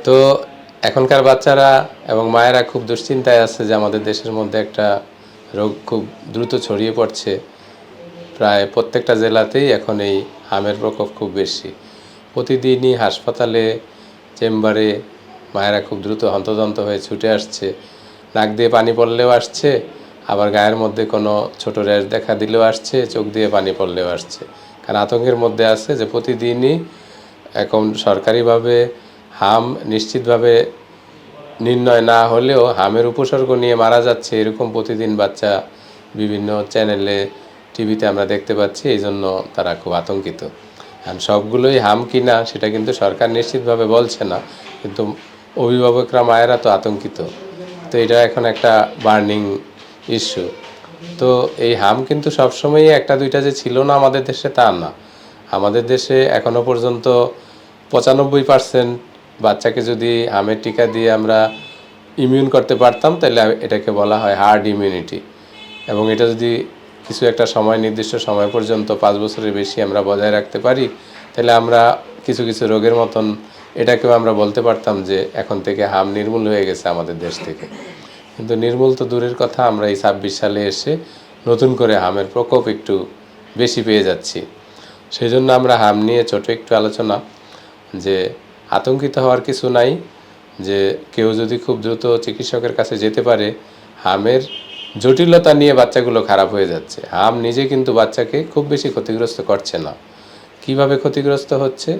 তো এখনকার বাচ্চারা এবং মায়েরা খুব দুশ্চিন্তায় আছে যে আমাদের দেশের মধ্যে একটা রোগ খুব দ্রুত ছড়িয়ে পড়ছে। প্রায় প্রত্যেকটা জেলাতেই এখন এই হামের প্রকোপ খুব বেশি। প্রতিদিনই হাসপাতালে, চেম্বারে মায়েরা খুব দ্রুত হন্তদন্ত হয়ে ছুটে আসছে। নাক দিয়ে পানি পড়লেও আসছে, আবার গায়ের মধ্যে কোনো ছোট র্যাশ দেখা দিলেও আসছে, চোখ দিয়ে পানি পড়লেও আসছে। কারণ আতঙ্কের মধ্যে আছে যে প্রতিদিনই এখন সরকারিভাবে হাম নিশ্চিতভাবে নির্ণয় না হলেও হামের উপসর্গ নিয়ে মারা যাচ্ছে, এরকম প্রতিদিন বাচ্চা বিভিন্ন চ্যানেলে, টিভিতে আমরা দেখতে পাচ্ছি। এই জন্য তারা খুব আতঙ্কিত। আর সবগুলোই হাম কি না সেটা কিন্তু সরকার নিশ্চিতভাবে বলছে না, কিন্তু অভিভাবকরা, মায়েরা তো আতঙ্কিত। তো এটা এখন একটা বার্নিং ইস্যু। তো এই হাম কিন্তু সবসময়ই একটা দুইটা যে ছিল না আমাদের দেশে, তা না। আমাদের দেশে এখনও পর্যন্ত 95% বাচ্চাকে যদি হামের টিকা দিয়ে আমরা ইমিউন করতে পারতাম, তাহলে এটাকে বলা হয় হার্ড ইমিউনিটি। এবং এটা যদি কিছু একটা সময়, নির্দিষ্ট সময় পর্যন্ত 5 বছরের বেশি আমরা বজায় রাখতে পারি, তাহলে আমরা কিছু কিছু রোগের মতন এটাকেও আমরা বলতে পারতাম যে এখন থেকে হাম নির্মূল হয়ে গেছে আমাদের দেশ থেকে। কিন্তু নির্মূল তো দূরের কথা, আমরা এই 26 সালে এসে নতুন করে হামের প্রকোপ একটু বেশি পেয়ে যাচ্ছি। সেই জন্য আমরা হাম নিয়ে ছোট একটু আলোচনা, যে আতঙ্কিত হওয়ার কিছু নাই, যে কেউ যদি খুব দ্রুত চিকিৎসকের কাছে যেতে পারে। হামের জটিলতা নিয়ে বাচ্চাগুলো খারাপ হয়ে যাচ্ছে। হাম নিজে কিন্তু বাচ্চাকে খুব বেশি ক্ষতিগ্রস্ত করছে না। কিভাবে ক্ষতিগ্রস্ত হচ্ছে?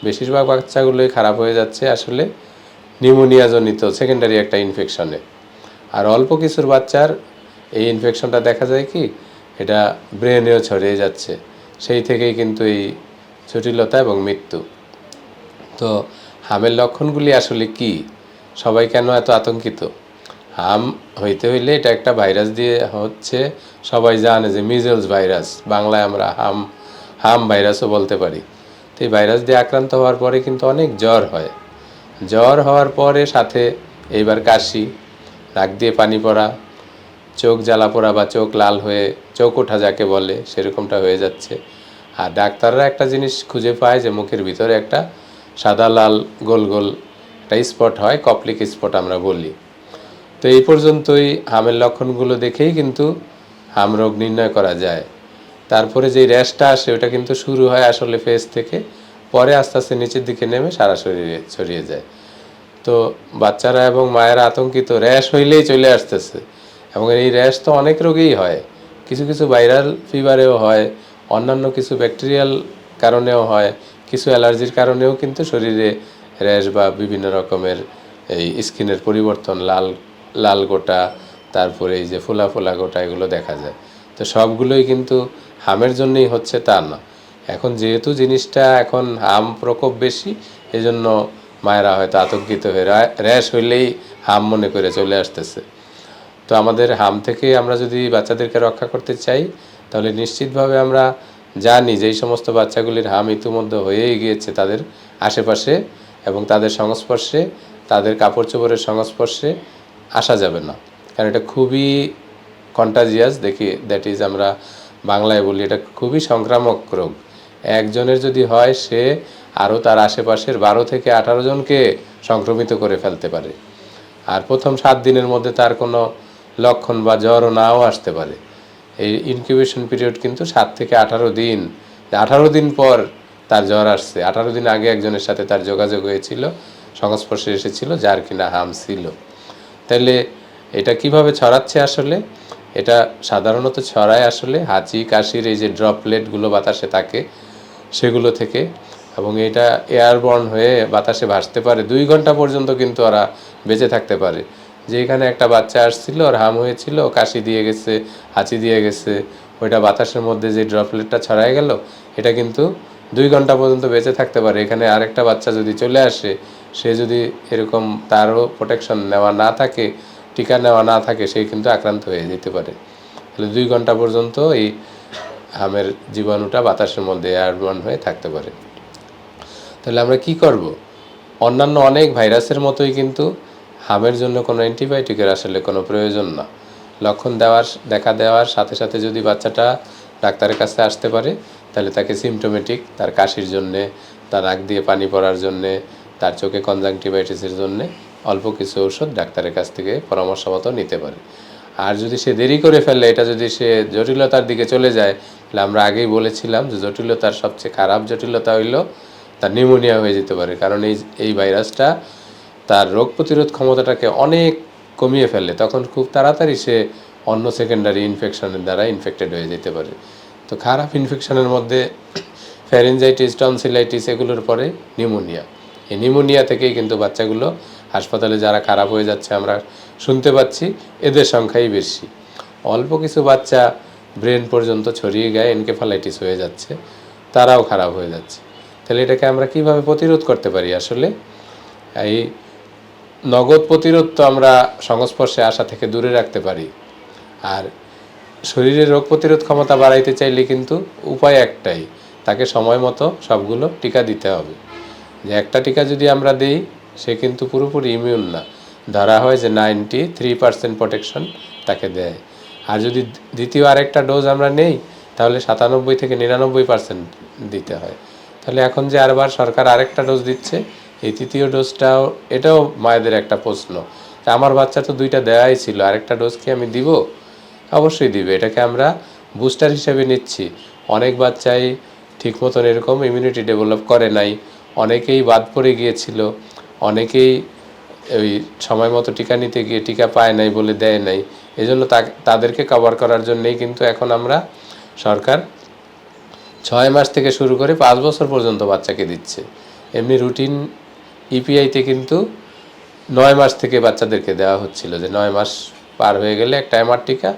বেশিরভাগ বাচ্চাগুলোই খারাপ হয়ে যাচ্ছে আসলে নিউমোনিয়াজনিত সেকেন্ডারি একটা ইনফেকশনে। আর অল্প কিছুর বাচ্চার এই ইনফেকশনটা দেখা যায় কি, এটা ব্রেনেও ছড়িয়ে যাচ্ছে। সেই থেকেই কিন্তু এই জটিলতা এবং মৃত্যু। তো হামের লক্ষণগুলি আসলে কি? সবাই কেন এত আতঙ্কিত? হাম হইতে হইলে এটা একটা ভাইরাস দিয়ে হচ্ছে, সবাই জানে যে মিজলস ভাইরাস, বাংলায় আমরা হাম ভাইরাসও বলতে পারি। তো এই ভাইরাস দিয়ে আক্রান্ত হওয়ার পরে কিন্তু অনেক জ্বর হয়। জ্বর হওয়ার পরে সাথে এইবার কাশি, নাক দিয়ে পানি পড়া, চোখ জ্বালা পোড়া বা চোখ লাল হয়ে চোখ ওঠা যাকে বলে, সেরকমটা হয়ে যাচ্ছে। আর ডাক্তাররা একটা জিনিস খুঁজে পায় যে মুখের ভিতরে একটা সাদা লাল গোল গোল একটা স্পট হয়, কপ্লিক স্পট আমরা বলি। তো এই পর্যন্তই হামের লক্ষণগুলো দেখেই কিন্তু হাম রোগ নির্ণয় করা যায়। তারপরে যেই র্যাশটা আসে ওটা কিন্তু শুরু হয় আসলে ফেস থেকে, পরে আস্তে আস্তে নিচের দিকে নেমে সারা শরীরে ছড়িয়ে যায়। তো বাচ্চারা এবং মায়েরা আতঙ্কিত, র্যাশ হইলেই চলে আসতেছে। এবং এই র্যাশ তো অনেক রোগেই হয়, কিছু কিছু ভাইরাল ফিভারেও হয়, অন্যান্য কিছু ব্যাকটেরিয়াল কারণেও হয়, কিছু অ্যালার্জির কারণেও কিন্তু শরীরে র্যাশ বা বিভিন্ন রকমের এই স্কিনের পরিবর্তন, লাল লাল গোটা, তারপরে এই যে ফোলা ফোলা গোটা, এগুলো দেখা যায়। তো সবগুলোই কিন্তু হামের জন্যই হচ্ছে তা না। এখন যেহেতু জিনিসটা এখন হাম প্রকোপ বেশি, এজন্য মায়েরা হয়তো আতঙ্কিত হয়ে র্যাশ হইলেই হাম মনে করে চলে আসতেছে। তো আমাদের হাম থেকে আমরা যদি বাচ্চাদেরকে রক্ষা করতে চাই, তাহলে নিশ্চিতভাবে আমরা জানি যে এই সমস্ত বাচ্চাগুলির হাম ইতিমধ্যে হয়েই গিয়েছে তাদের আশেপাশে, এবং তাদের সংস্পর্শে, তাদের কাপড় চোপড়ের সংস্পর্শে আসা যাবে না। কারণ এটা খুবই কন্টাজিয়াস, দেখি দ্যাট ইজ আমরা বাংলায় বলি, এটা খুবই সংক্রামক রোগ। একজনের যদি হয়, সে আরও তার আশেপাশের 12 থেকে 18 জনকে সংক্রমিত করে ফেলতে পারে। আর প্রথম 7 দিনের মধ্যে তার কোনো লক্ষণ বা জ্বরও নাও আসতে পারে। এই ইনকিউবেশন পিরিয়ড কিন্তু 7 থেকে 18 দিন। 18 দিন পর তার জ্বর আসছে, 18 দিন আগে একজনের সাথে তার যোগাযোগ হয়েছিল, সংস্পর্শে এসেছিল, যার কিনা হাম ছিল। তাহলে এটা কিভাবে ছড়াচ্ছে? আসলে এটা সাধারণত ছড়ায় আসলে হাঁচি কাশির এই যে ড্রপলেটগুলো বাতাসে থাকে সেগুলো থেকে, এবং এটা এয়ারবর্ন হয়ে বাতাসে ভাসতে পারে। 2 ঘন্টা পর্যন্ত কিন্তু ওরা বেঁচে থাকতে পারে। যেখানে একটা বাচ্চা আসছিল, ওর হাম হয়েছিল, কাশি দিয়ে গেছে, হাঁচি দিয়ে গেছে, ওইটা বাতাসের মধ্যে যে ড্রপলেটটা ছড়ায় গেল, এটা কিন্তু 2 ঘন্টা পর্যন্ত বেঁচে থাকতে পারে। এখানে আরেকটা বাচ্চা যদি চলে আসে, সে যদি এরকম তারও প্রোটেকশন নেওয়া না থাকে, টিকা নেওয়া না থাকে, সে কিন্তু আক্রান্ত হয়ে যেতে পারে। তাহলে 2 ঘন্টা পর্যন্ত এই হামের জীবাণুটা বাতাসের মধ্যে এয়ারবর্ন হয়ে থাকতে পারে। তাহলে আমরা কি করব? অন্যান্য অনেক ভাইরাসের মতোই কিন্তু হামের জন্য কোনো অ্যান্টিবায়োটিকের আসলে কোনো প্রয়োজন না। লক্ষণ দেখা দেওয়ার সাথে সাথে যদি বাচ্চাটা ডাক্তারের কাছে আসতে পারে, তাহলে তাকে সিমটোমেটিক, তার কাশির জন্যে, তার নাক দিয়ে পানি পড়ার জন্যে, তার চোখে কনজাংটিভাইটিসের জন্য অল্প কিছু ওষুধ ডাক্তারের কাছ থেকে পরামর্শ মতো নিতে পারে। আর যদি সে দেরি করে ফেলে, এটা যদি সে জটিলতার দিকে চলে যায়, তাহলে আমরা আগেই বলেছিলাম যে জটিলতার সবচেয়ে খারাপ জটিলতা হইল তার নিউমোনিয়া হয়ে যেতে পারে। কারণ এই ভাইরাসটা তার রোগ প্রতিরোধ ক্ষমতাটাকে অনেক কমিয়ে ফেলে, তখন খুব তাড়াতাড়ি সে অন্য সেকেন্ডারি ইনফেকশনের দ্বারা ইনফেক্টেড হয়ে যেতে পারে। তো খারাপ ইনফেকশনের মধ্যে ফ্যারিনজাইটিস, টনসিলাইটিস, এগুলোর পরে নিউমোনিয়া। এই নিউমোনিয়া থেকেই কিন্তু বাচ্চাগুলো হাসপাতালে যারা খারাপ হয়ে যাচ্ছে আমরা শুনতে পাচ্ছি, এদের সংখ্যাই বেশি। অল্প কিছু বাচ্চা ব্রেন পর্যন্ত ছড়িয়ে গিয়ে এনকেফালাইটিস হয়ে যাচ্ছে, তারাও খারাপ হয়ে যাচ্ছে। তাহলে এটাকে আমরা কিভাবে প্রতিরোধ করতে পারি? আসলে এই নগদ প্রতিরোধ তো আমরা সংস্পর্শে আসা থেকে দূরে রাখতে পারি। আর শরীরের রোগ প্রতিরোধ ক্ষমতা বাড়াইতে চাইলে কিন্তু উপায় একটাই, তাকে সময় মতো সবগুলো টিকা দিতে হবে। যে একটা টিকা যদি আমরা দিই, সে কিন্তু পুরোপুরি ইমিউন না। ধরা হয় যে 93% প্রোটেকশন তাকে দেয়। আর যদি দ্বিতীয় আরেকটা ডোজ আমরা নেই, তাহলে 97 থেকে 99% দিতে হয়। তাহলে এখন যে আরবার সরকার আরেকটা ডোজ দিচ্ছে, এই তৃতীয় ডোজটাও, এটাও মায়েদের একটা প্রশ্ন, আমার বাচ্চা তো 2টা দেওয়াই ছিল, আরেকটা ডোজ কি আমি দিব? অবশ্যই দিবে। এটাকে আমরা বুস্টার হিসেবে নিচ্ছি। অনেক বাচ্চাই ঠিক মতন এরকম ইমিউনিটি ডেভেলপ করে নাই, অনেকেই বাদ পড়ে গিয়েছিল, অনেকেই ওই সময় মতো টিকা নিতে গিয়ে টিকা পায় নাই বলে দেয় নাই। এজন্য তাদেরকে কভার করার জন্যই কিন্তু এখন আমরা সরকার 6 মাস থেকে শুরু করে 5 বছর পর্যন্ত বাচ্চাকে দিচ্ছে। এমনি রুটিন ইপিআইতে কিন্তু 9 মাস থেকে বাচ্চাদেরকে দেওয়া হচ্ছিল, যে 9 মাস পার হয়ে গেলে একটা এমআর টিকা,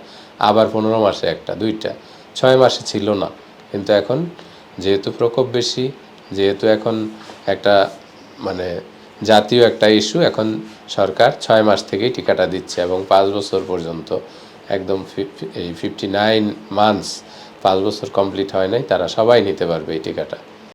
আবার 15 মাসে একটা, 2টা। 6 মাসে ছিল না। কিন্তু এখন যেহেতু প্রকোপ বেশি, যেহেতু এখন একটা মানে জাতীয় একটা ইস্যু, এখন সরকার 6 মাস থেকেই টিকাটা দিচ্ছে এবং 5 বছর পর্যন্ত, একদম এই 59 মান্থস, 5 বছর কমপ্লিট হয় নাই, তারা সবাই নিতে পারবে এই টিকাটা।